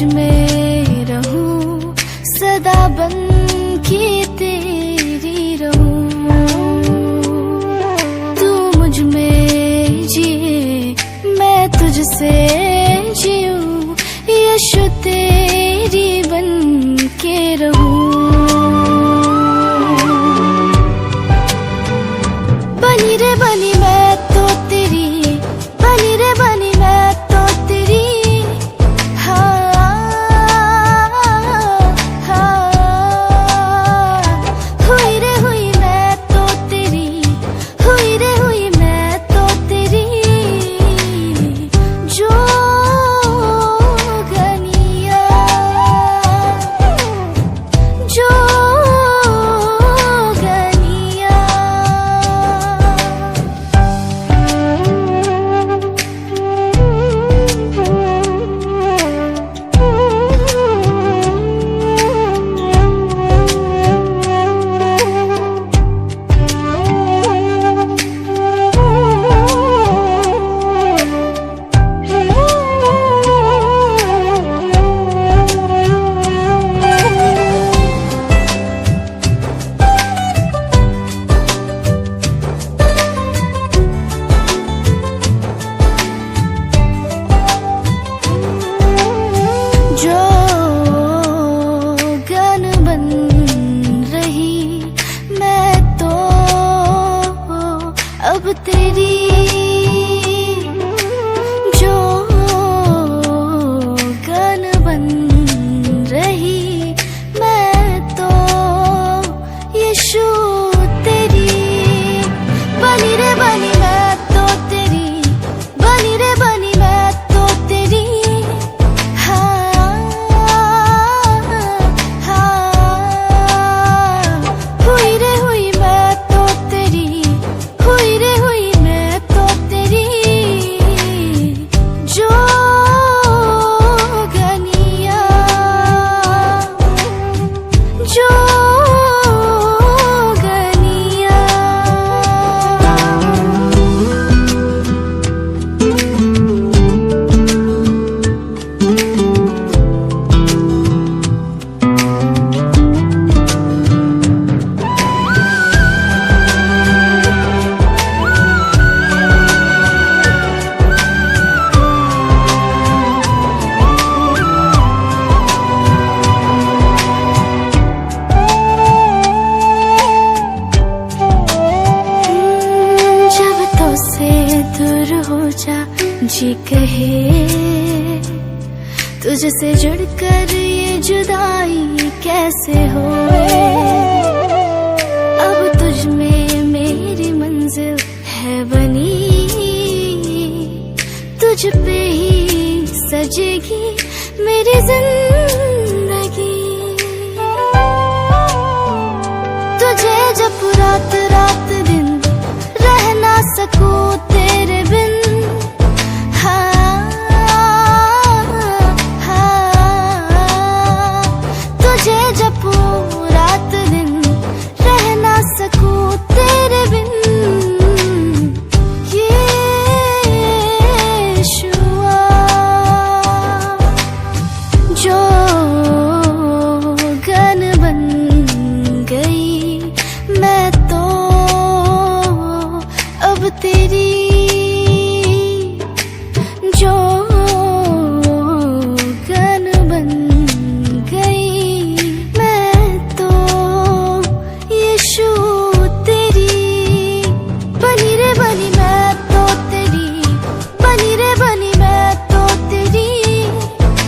में रहूं, सदा बन के तेरी रहूं। तू मुझ में जिए, मैं तुझसे जीऊं, यीशु तेरी बन के रहूं। बनी रे बनी मैं तो तेरी, बनी रे बनी मैं तो तेरी। हुई रे हुई मैं तो तेरी, हुई रे हुई मैं तो तेरी। जो गनिया, जो अब तेरी, जो गन बन रही मैं तो यीशु तेरी। बनी रे बनी मैं तो तेरी, बनी रे बनी मैं तो तेरी। हुई रे हुई मैं तो तेरी, हुई रे हुई मैं तो तेरी। जो गनिया, जो गनिया। दूर हो जा जी कहे, तुझसे जुड़कर ये जुदाई कैसे होए। अब तुझ में मेरी मंजिल है बनी, तुझ पे ही सजेगी मेरी जिंदगी। तुझे जब रात रात दिन रह ना सकूं